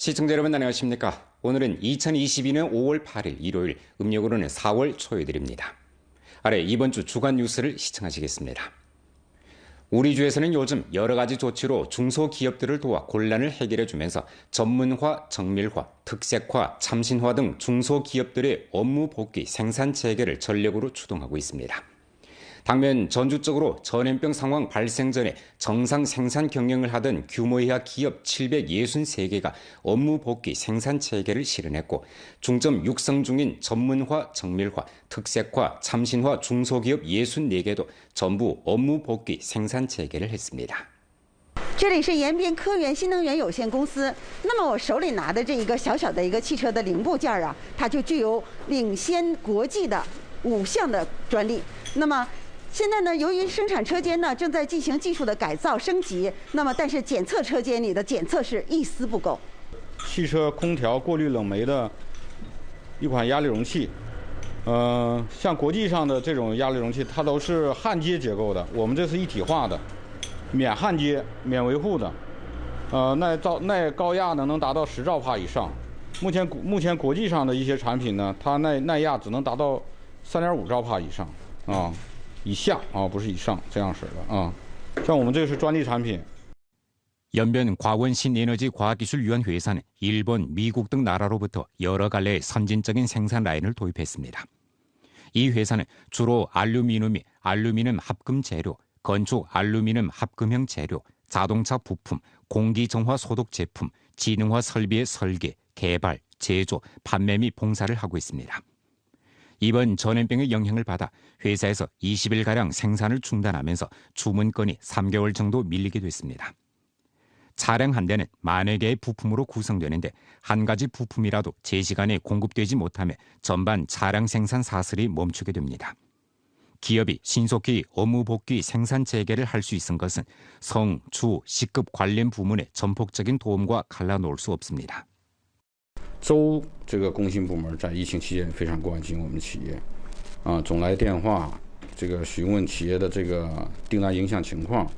시청자 여러분 안녕하십니까? 오늘은 2022년 5월 8일 일요일, 음력으로는 4월 초여드립니다. 아래 이번 주 주간 뉴스를 시청하시겠습니다. 우리 주에서는 요즘 여러 가지 조치로 중소기업들을 도와 곤란을 해결해주면서 전문화, 정밀화, 특색화, 참신화 등 중소기업들의 업무 복귀, 생산 재개를 전력으로 추동하고 있습니다. 당면 전주적으로 전염병 상황 발생 전에 정상 생산 경영을 하던 규모 이하 기업 763개가 업무 복귀 생산 체계를 실현했고, 중점 육성 중인 전문화, 정밀화, 특색화, 참신화 중소기업 64개도 전부 업무 복귀 생산 체계를 했습니다. 这里是延边科源新能源有限公司。那么我手里拿的这一个小小的一个汽车的零部件啊，它就具有领先国际的5项的专利。那么 现在呢，由于生产车间呢正在进行技术的改造升级，那么但是检测车间里的检测是一丝不苟。汽车空调过滤冷媒的一款压力容器，像国际上的这种压力容器，它都是焊接结构的，我们这是一体化的，免焊接、免维护的，耐高压呢能达到10兆帕以上。目前国际上的一些产品呢，它耐压只能达到3.5兆帕以上啊。 以下不是以上这样式的啊，像我们这个是专利产品。 연변 과원신에너지과학기술위원회에서는 일본, 미국 등 나라로부터 여러 갈래의 선진적인 생산 라인을 도입했습니다. 이 회사는 주로 알루미늄 합금 재료, 건축 알루미늄 합금형 재료, 자동차 부품, 공기정화 소독 제품, 지능화 설비의 설계, 개발, 제조, 판매 및 봉사를 하고 있습니다. 이번 전염병의 영향을 받아 회사에서 20일가량 생산을 중단하면서 주문건이 3개월 정도 밀리게 됐습니다. 차량 한 대는 만여 개의 부품으로 구성되는데 한 가지 부품이라도 제 시간에 공급되지 못하면 전반 차량 생산 사슬이 멈추게 됩니다. 기업이 신속히 업무 복귀 생산 재개를 할 수 있은 것은 성, 주, 시급 관련 부문의 전폭적인 도움과 갈라놓을 수 없습니다. 州这个工信部门在疫情期间非常关心我们企业，总来电话，这个询问企业的这个订单影响情况，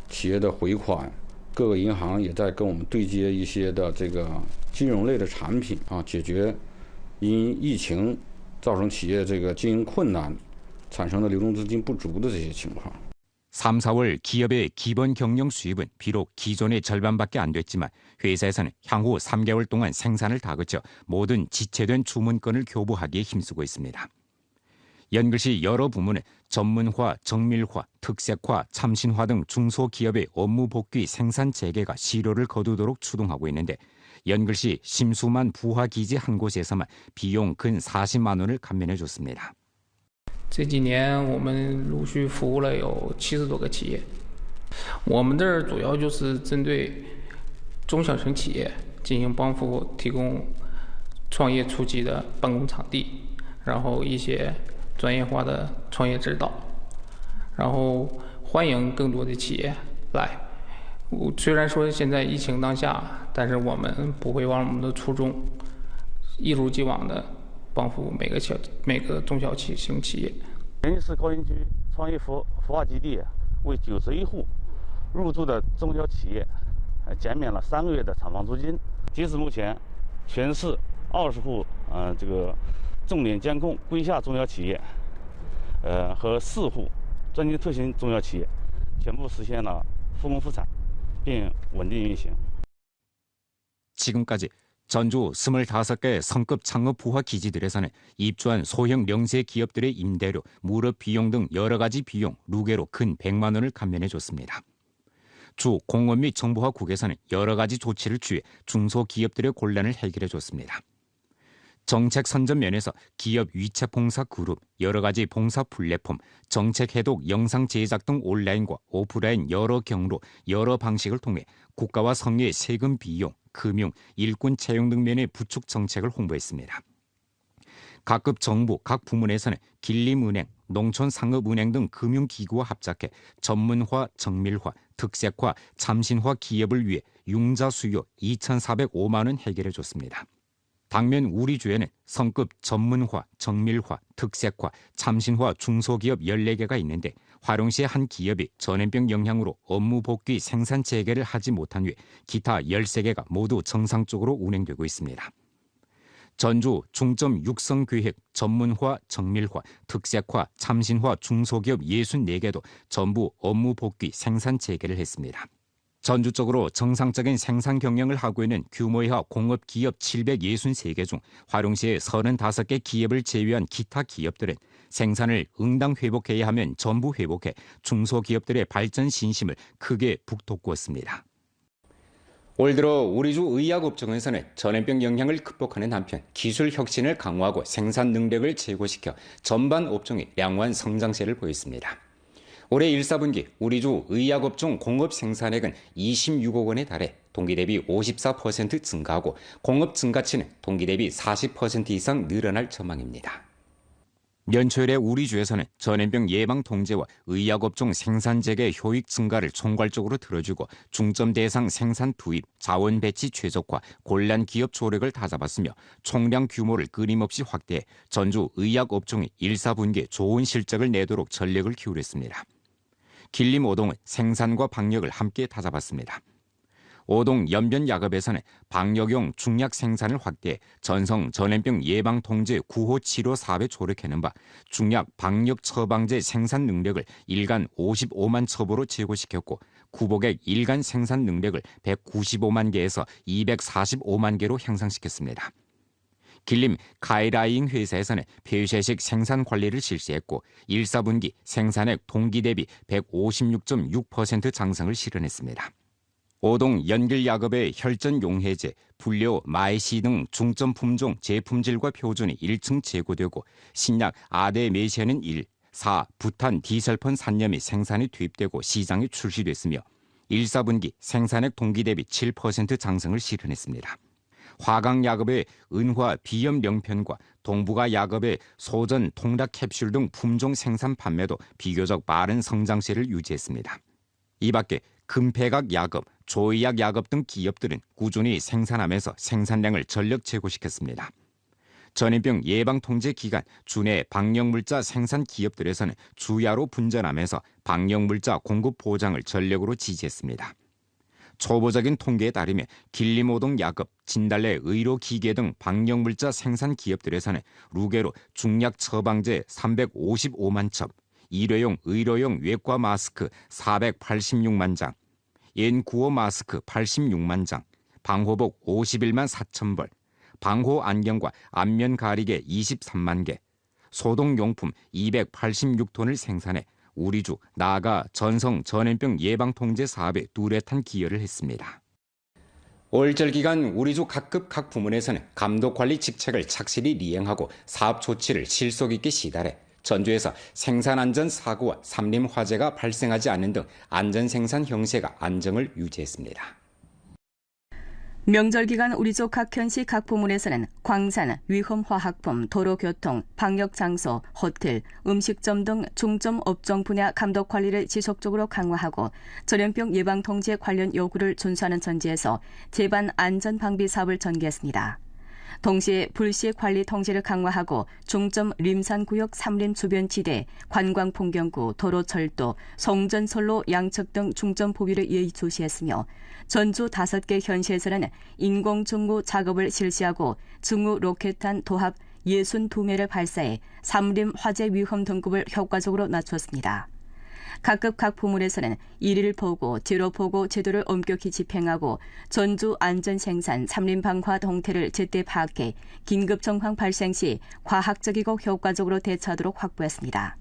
企业的回款，各个银行也在跟我们对接一些的这个金融类的产品解决因疫情造成企业这个经营困难产生的流动资金不足的这些情况。 3, 4월 기업의 기본 경영 수입은 비록 기존의 절반밖에 안 됐지만 회사에서는 향후 3개월 동안 생산을 다그쳐 모든 지체된 주문건을 교부하기에 힘쓰고 있습니다. 연글시 여러 부문은 전문화, 정밀화, 특색화, 참신화 등 중소기업의 업무 복귀 생산 재개가 실효를 거두도록 추동하고 있는데 연글시 심수만 부화기지 한 곳에서만 비용 근 40만 원을 감면해 줬습니다. 这几年我们陆续服务了有70多个企业，我们这儿主要就是针对中小型企业进行帮扶，提供创业初期的办公场地，然后一些专业化的创业指导，然后欢迎更多的企业来。虽然说现在疫情当下，但是我们不会忘我们的初衷，一如既往的 帮扶每个中小型企业。延吉市高新区创业孵化基地为91户入驻的中小企业减免了3个月的厂房租金。截止目前，全市20户这个重点监控归下中小企业，和4户专精特新中小企业全部实现了复工复产，并稳定运行。 지금까지 전주 25개 성급 창업 부화 기지들에서는 입주한 소형 영세 기업들의 임대료, 무릎 비용 등 여러 가지 비용, 루게로 근 100만 원을 감면해 줬습니다. 주 공업 및 정보화국에서는 여러 가지 조치를 취해 중소기업들의 곤란을 해결해 줬습니다. 정책 선전 면에서 기업 위치 봉사 그룹, 여러 가지 봉사 플랫폼, 정책 해독 영상 제작 등 온라인과 오프라인 여러 경로, 여러 방식을 통해 국가와 성의 세금 비용, 금융, 일꾼 채용 등 면의 부축 정책을 홍보했습니다. 각급 정부, 각 부문에서는 길림은행, 농촌상업은행 등 금융기구와 합작해 전문화, 정밀화, 특색화, 참신화 기업을 위해 융자 수요 2,405만 원 해결해 줬습니다. 당면 우리 주에는 성급 전문화, 정밀화, 특색화, 참신화 중소기업 14개가 있는데 화룡시의 한 기업이 전염병 영향으로 업무 복귀 생산 재개를 하지 못한 후에 기타 13개가 모두 정상적으로 운행되고 있습니다. 전주 중점 육성계획, 전문화, 정밀화, 특색화, 참신화 중소기업 64개도 전부 업무 복귀 생산 재개를 했습니다. 전주적으로 정상적인 생산 경영을 하고 있는 규모이하 공업기업 763개 중 화룡시의 35개 기업을 제외한 기타 기업들은 생산을 응당 회복해야 하면 전부 회복해 중소기업들의 발전 신심을 크게 북돋구었습니다. 올 들어 우리주 의약업종에서는 전염병 영향을 극복하는 한편 기술 혁신을 강화하고 생산 능력을 제고시켜 전반 업종이 양호한 성장세를 보였습니다. 올해 1사분기 우리주 의약업종 공업 생산액은 26억 원에 달해 동기 대비 54% 증가하고 공업 증가치는 동기 대비 40% 이상 늘어날 전망입니다. 연초에 우리주에서는 전염병 예방 통제와 의약업종 생산 재개 효익 증가를 총괄적으로 들어주고 중점 대상 생산 투입, 자원 배치 최적화, 곤란 기업 조력을 다잡았으며 총량 규모를 끊임없이 확대해 전주 의약업종이 1사분기에 좋은 실적을 내도록 전력을 기울였습니다. 길림 오동은 생산과 방역을 함께 다잡았습니다. 오동 연변약업에서는 방역용 중약 생산을 확대해 전성 전염병 예방 통제 구호 치료 사업에 조력하는 바 중약 방역 처방제 생산 능력을 일간 55만 첩으로 제고시켰고 구복액 일간 생산 능력을 195만 개에서 245만 개로 향상시켰습니다. 길림 카이라잉 회사에서는 폐쇄식 생산 관리를 실시했고 1사분기 생산액 동기 대비 156.6% 장성을 실현했습니다. 오동 연길야급의 혈전 용해제, 분료, 마이시 등 중점 품종 제품질과 표준이 1층 재고되고 신약 아데메시아닌 1, 4, 부탄 디설폰 산염이 생산이 투입되고 시장에 출시됐으며 1사분기 생산액 동기 대비 7% 장성을 실현했습니다. 화강야급의 은화 비염 명편과 동부가 야급의 소전 통락 캡슐 등 품종 생산 판매도 비교적 빠른 성장세를 유지했습니다. 이 밖에 금폐각 야급, 조의약 야급 등 기업들은 꾸준히 생산하면서 생산량을 전력 제고시켰습니다. 전염병 예방 통제 기간 주내 방역물자 생산 기업들에서는 주야로 분전하면서 방역물자 공급 보장을 전력으로 지지했습니다. 초보적인 통계에 따르면 길림오동 야급, 진달래 의료기계 등 방역물자 생산 기업들에서는 루게로 중약 처방제 355만 첩, 일회용 의료용 외과 마스크 486만 장, N95 마스크 86만 장, 방호복 51만 4천 벌, 방호 안경과 안면 가리개 23만 개, 소독용품 286톤을 생산해 우리주 나아가 전성 전염병 예방 통제 사업에 뚜렷한 기여를 했습니다. 올절 기간 우리주 각급 각 부문에서는 감독 관리 직책을 착실히 이행하고 사업 조치를 실속 있게 시달해 전주에서 생산 안전 사고와 산림 화재가 발생하지 않는 등 안전 생산 형세가 안정을 유지했습니다. 명절 기간 우리주 각 현시 각 부문에서는 광산, 위험화학품, 도로교통, 방역장소, 호텔, 음식점 등 중점 업종 분야 감독 관리를 지속적으로 강화하고 전염병 예방 통제 관련 요구를 준수하는 전제에서 제반 안전 방비 사업을 전개했습니다. 동시에 불시 관리 통제를 강화하고 중점 림산구역 삼림 주변 지대, 관광풍경구, 도로철도, 송전선로 양측 등 중점 보비를 예의주시했으며 전주 5개 현시에서는 인공증후 작업을 실시하고 증후 로켓탄 도합 62매를 발사해 삼림 화재 위험 등급을 효과적으로 낮췄습니다. 각급 각 부문에서는 일일 보고, 뒤로 보고 제도를 엄격히 집행하고 전주 안전생산, 삼림방화 동태를 제때 파악해 긴급 정황 발생 시 과학적이고 효과적으로 대처하도록 확보했습니다.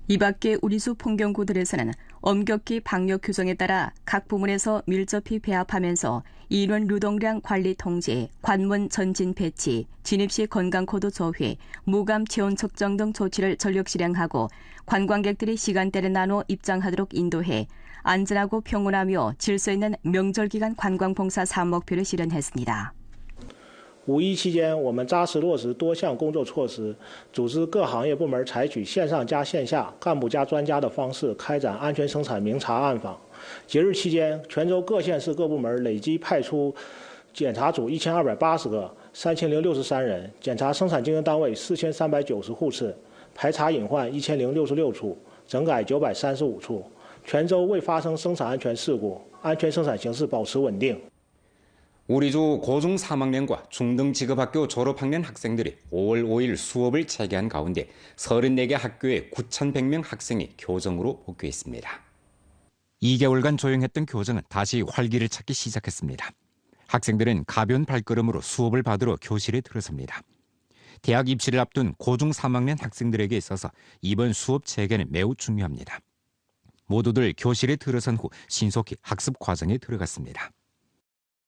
이 밖에 우리수 풍경구들에서는 엄격히 방역 규정에 따라 각 부문에서 밀접히 배합하면서 인원 유동량 관리 통제, 관문 전진 배치, 진입 시 건강코드 조회, 무감 체온 측정 등 조치를 전력 실행하고 관광객들이 시간대를 나눠 입장하도록 인도해 안전하고 평온하며 질서 있는 명절 기간 관광봉사 사업 목표를 실현했습니다. 五一期间，我们扎实落实多项工作措施，组织各行业部门采取线上加线下、干部加专家的方式开展安全生产明察暗访。节日期间，全州各县市各部门累计派出检查组1280个，3063人，检查生产经营单位4390户次，排查隐患1066处，整改935处，全州未发生生产安全事故，安全生产形势保持稳定。 우리주 고중 3학년과 중등 직업학교 졸업학년 학생들이 5월 5일 수업을 재개한 가운데 34개 학교의 9,100명 학생이 교정으로 복귀했습니다. 2개월간 조용했던 교정은 다시 활기를 찾기 시작했습니다. 학생들은 가벼운 발걸음으로 수업을 받으러 교실에 들어섭니다. 대학 입시를 앞둔 고중 3학년 학생들에게 있어서 이번 수업 재개는 매우 중요합니다. 모두들 교실에 들어선 후 신속히 학습 과정에 들어갔습니다.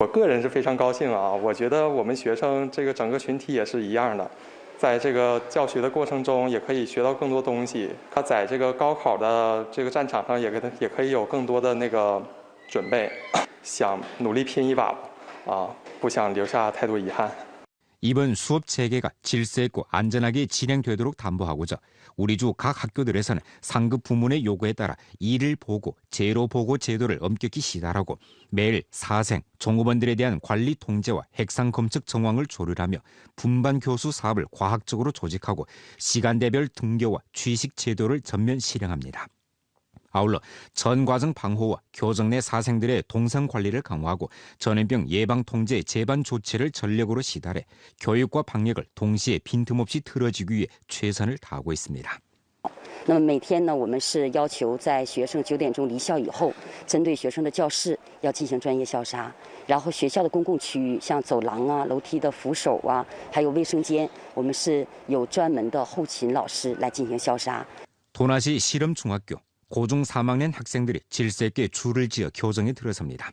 我个人是非常高兴啊！我觉得我们学生这个整个群体也是一样的，在这个教学的过程中也可以学到更多东西。他在这个高考的这个战场上也可以有更多的那个准备，想努力拼一把啊，不想留下太多遗憾。 이번 수업 재개가 질서 있고 안전하게 진행되도록 담보하고자 우리주 각 학교들에서는 상급 부문의 요구에 따라 일을 보고 제로 보고 제도를 엄격히 시달하고 매일 사생, 종업원들에 대한 관리 통제와 핵상 검측 정황을 조율하며 분반 교수 사업을 과학적으로 조직하고 시간대별 등교와 취식 제도를 전면 실행합니다. 아울러 전 과정 방호와 교정 내 사생들의 동선 관리를 강화하고 전염병 예방 통제 재반 조치를 전력으로 시달해 교육과 방역을 동시에 빈틈없이 틀어지기 위해 최선을 다하고 있습니다. 那么每天呢，我们是要求在学生9点钟离校以后，针对学生的教室要进行专业消杀，然后学校的公共区域，像走廊啊、楼梯的扶手啊，还有卫生间，我们是有专门的后勤老师来进行消杀。 도나시 실험중학교 고중 3학년 학생들이 질서 있게 줄을 지어 교정에 들어섭니다.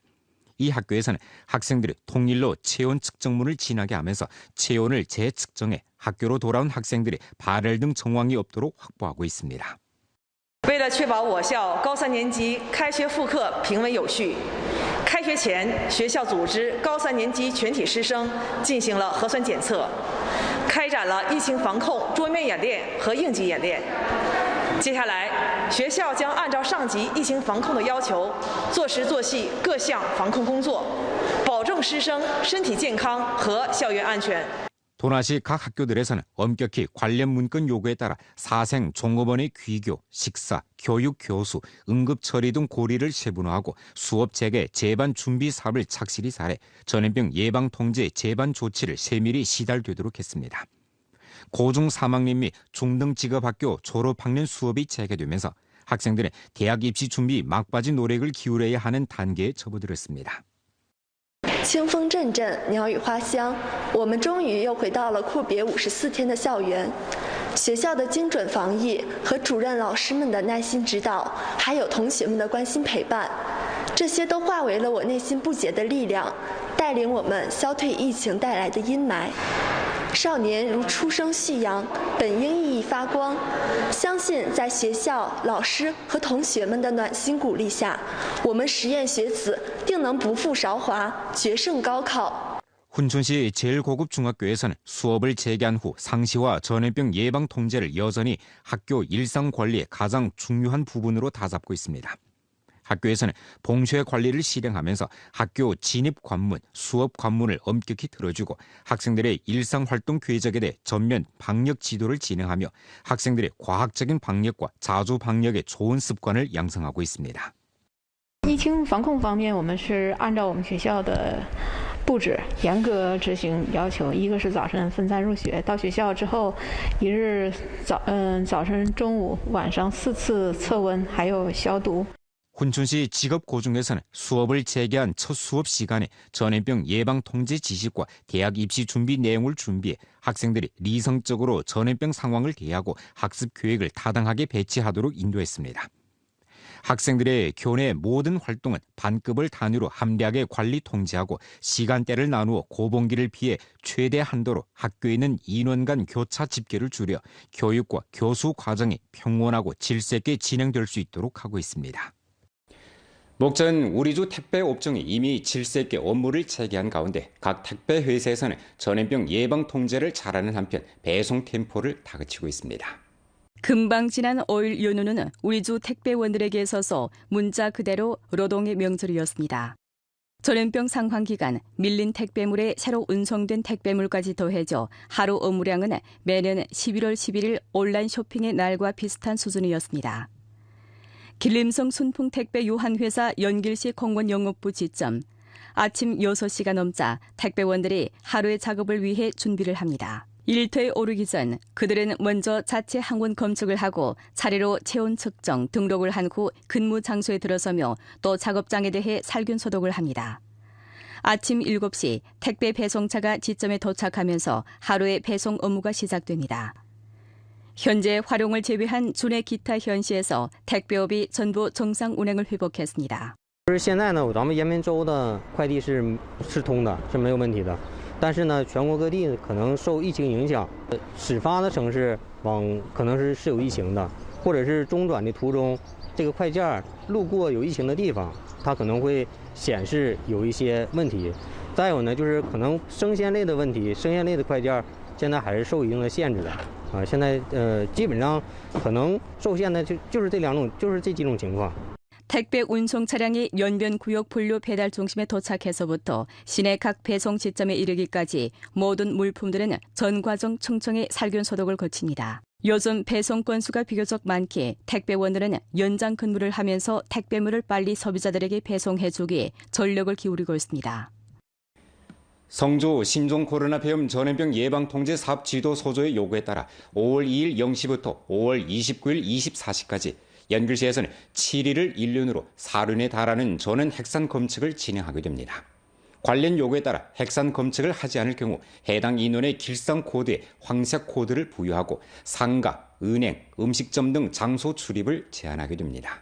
이 학교에서는 학생들이 통일로 체온 측정문을 지나게 하면서 체온을 재측정해 학교로 돌아온 학생들이 발열 등 정황이 없도록 확보하고 있습니다. 为了确保我校高3年级开学复课平稳有序，开学前学校组织高3年级全体师生进行了核酸检测，开展了疫情防控桌面演练和应急演练。 接下来，学校将按照上级疫情防控的要求，做实做细各项防控工作，保证师生身体健康和校园安全。 도나시 각 학교들에서는 엄격히 관련 문건 요구에 따라 사생, 종업원의 귀교, 식사, 교육, 교수, 응급 처리 등 고리를 세분화하고 수업 재개, 재반 준비 사업을 착실히 잘해 전염병 예방 통제 재반 조치를 세밀히 시달되도록 했습니다. 고중 3학년 및 중등 직업학교 졸업학년 수업이 재개되면서 학생들의 대학 입시 준비 막바지 노력을 기울여야 하는 단계에 접어들었습니다. 清风阵阵，鸟语花香，我们终于又回到了阔别54天的校园。学校的精准防疫和主任老师们的耐心指导，还有同学们的关心陪伴，这些都化为了我内心不竭的力量，带领我们消退疫情带来的阴霾。 少年如初生旭阳，本应熠熠发光。相信在学校、老师和同学们的暖心鼓励下，我们实验学子定能不负韶华，决胜高考。 훈춘시 제일고급 중학교에서는 수업을 재개한 후 상시와 전염병 예방 통제를 여전히 학교 일상 관리의 가장 중요한 부분으로 다잡고 있습니다. 학교에서는 봉쇄 관리를 실행하면서 학교 진입 관문, 수업 관문을 엄격히 틀어주고 학생들의 일상활동 궤적에 대해 전면 방역 지도를 진행하며 학생들의 과학적인 방역과 자주 방역의 좋은 습관을 양성하고 있습니다. 疫情防控方面，我们是按照我们学校的布置严格执行要求。一个是早晨分散入学，到学校之后，一日早晨、中午、晚上4次测温，还有消毒。 훈춘시 직업고중에서는 수업을 재개한 첫 수업 시간에 전염병 예방 통제 지식과 대학 입시 준비 내용을 준비해 학생들이 리성적으로 전염병 상황을 대하고 학습 계획을 타당하게 배치하도록 인도했습니다. 학생들의 교내 모든 활동은 반급을 단위로 함량하게 관리 통제하고 시간대를 나누어 고봉기를 피해 최대 한도로 학교에 있는 인원 간 교차 집계를 줄여 교육과 교수 과정이 평온하고 질서 있게 진행될 수 있도록 하고 있습니다. 목전 우리주 택배 업종이 이미 질서 있게 업무를 재개한 가운데 각 택배 회사에서는 전염병 예방 통제를 잘하는 한편 배송 템포를 다그치고 있습니다. 금방 지난 5일 연휴는 우리주 택배원들에게 있어서 문자 그대로 노동의 명절이었습니다. 전염병 상황 기간 밀린 택배물에 새로 운송된 택배물까지 더해져 하루 업무량은 매년 11월 11일 온라인 쇼핑의 날과 비슷한 수준이었습니다. 길림성 순풍택배 요한회사 연길시 공원 영업부 지점. 아침 6시가 넘자 택배원들이 하루의 작업을 위해 준비를 합니다. 일터에 오르기 전 그들은 먼저 자체 항원 검측을 하고 차례로 체온 측정, 등록을 한 후 근무 장소에 들어서며 또 작업장에 대해 살균 소독을 합니다. 아침 7시 택배 배송차가 지점에 도착하면서 하루의 배송 업무가 시작됩니다. 현재 활용을 제외한 주내 기타 현시에서 택배업이 전부 정상 운행을 회복했습니다. 现在呢，咱们延边州的快递是通的，是没有问题的。但是呢，全国各地可能受疫情影响，始发的城市可能是有疫情的，或者是中转的途中，这个快件路过有疫情的地方，它可能会显示有一些问题。再有呢，就是可能生鲜类的问题，生鲜类的快件现在还是受一定的限制的。现在基本上可能受限的就是这几种情况。 택배 운송 차량이 연변구역 분류 배달 중심에 도착해서부터 시내 각 배송 지점에 이르기까지 모든 물품들은 전 과정 충청의 살균 소독을 거칩니다. 요즘 배송 건수가 비교적 많기에 택배원들은 연장 근무를 하면서 택배물을 빨리 소비자들에게 배송해주기에 전력을 기울이고 있습니다. 성주 신종 코로나 폐렴 전염병 예방 통제 사업 지도 소조의 요구에 따라 5월 2일 0시부터 5월 29일 24시까지 연길시에서는 7일을 일륜으로 사륜에 달하는 전원 핵산 검측을 진행하게 됩니다. 관련 요구에 따라 핵산 검측을 하지 않을 경우 해당 인원의 길상 코드에 황색 코드를 부여하고 상가, 은행, 음식점 등 장소 출입을 제한하게 됩니다.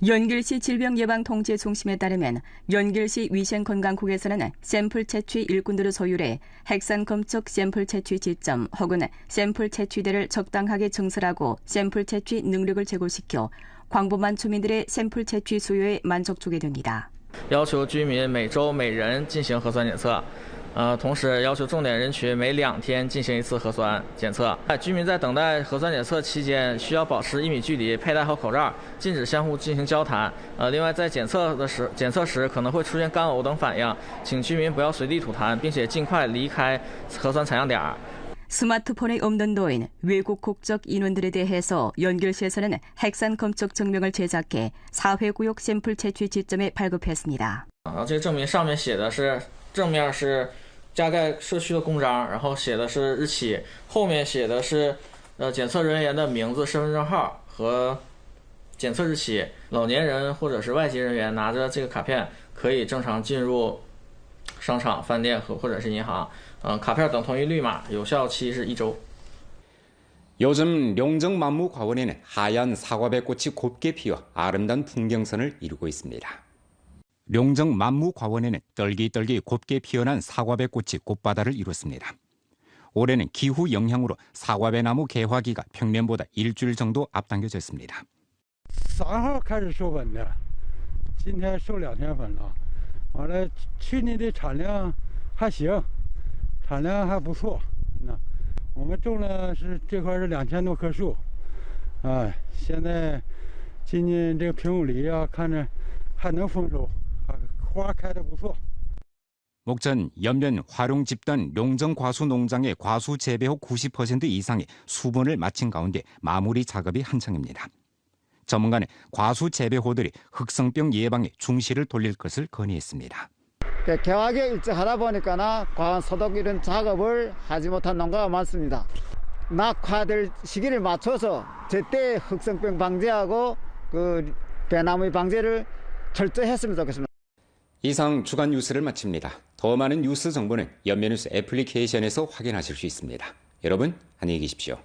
연길시 질병예방통제중심에 따르면 연길시 위생건강국에서는 샘플 채취 일꾼들을 소유해 핵산 검측 샘플 채취 지점 혹은 샘플 채취대를 적당하게 증설하고 샘플 채취 능력을 제고시켜 광범한 주민들의 샘플 채취 수요에 만족주게 됩니다. 要求居民每周每人进行核酸检测。 同时要求重点人群每2天进行1次核酸检测。居民在等待核酸检测期间，需要保持1米距离，佩戴好口罩，禁止相互进行交谈。另外，在检测时可能会出现干呕等反应，请居民不要随地吐痰，并且尽快离开核酸采样点。 스마트폰에 없는 도인, 외국 국적 인원들에 대해서 연길시에서는 핵산 검측 증명을 제작해 사회구역 샘플 채취 지점에 발급했습니다. 这个证明上面写的是正面是 加盖社区的公章，然后写的是日期，后面写的是检测人员的名字、身份证号和检测日期。老年人或者是外籍人员拿着这个卡片可以正常进入商场、饭店或者是银行。卡片等同于绿码，有效期是1周。 요즘 룡정 만무과원에는 하얀 사과배꽃이 곱게 피어 아름다운 풍경선을 이루고 있습니다. 룡정 만무과원에는 떨기떨기 곱게 피어난 사과배꽃이 꽃바다를 이뤘습니다. 올해는 기후 영향으로 사과배나무 개화기가 평년보다 일주일 정도 앞당겨졌습니다. 3号开始授粉的，今天授2天粉了。完了，去年的产量还行，产量还不错。我们种了这块是2000多棵树，现在今年这个平武梨啊，看着还能丰收。 花开得不错。 목전 연변 화룡 집단 룡정 과수 농장의 과수 재배 후 90% 이상의 수분을 마친 가운데 마무리 작업이 한창입니다. 전문가는 과수 재배호들이 흑성병 예방에 중시를 돌릴 것을 건의했습니다. 개화기에 일찍 하다 보니까 과원 소독 이런 작업을 하지 못한 농가가 많습니다. 낙화될 시기를 맞춰서 제때 흑성병 방제하고 그 배나무 방제를 철저히 했으면 좋겠습니다. 이상 주간 뉴스를 마칩니다. 더 많은 뉴스 정보는 연면뉴스 애플리케이션에서 확인하실 수 있습니다. 여러분 안녕히 계십시오.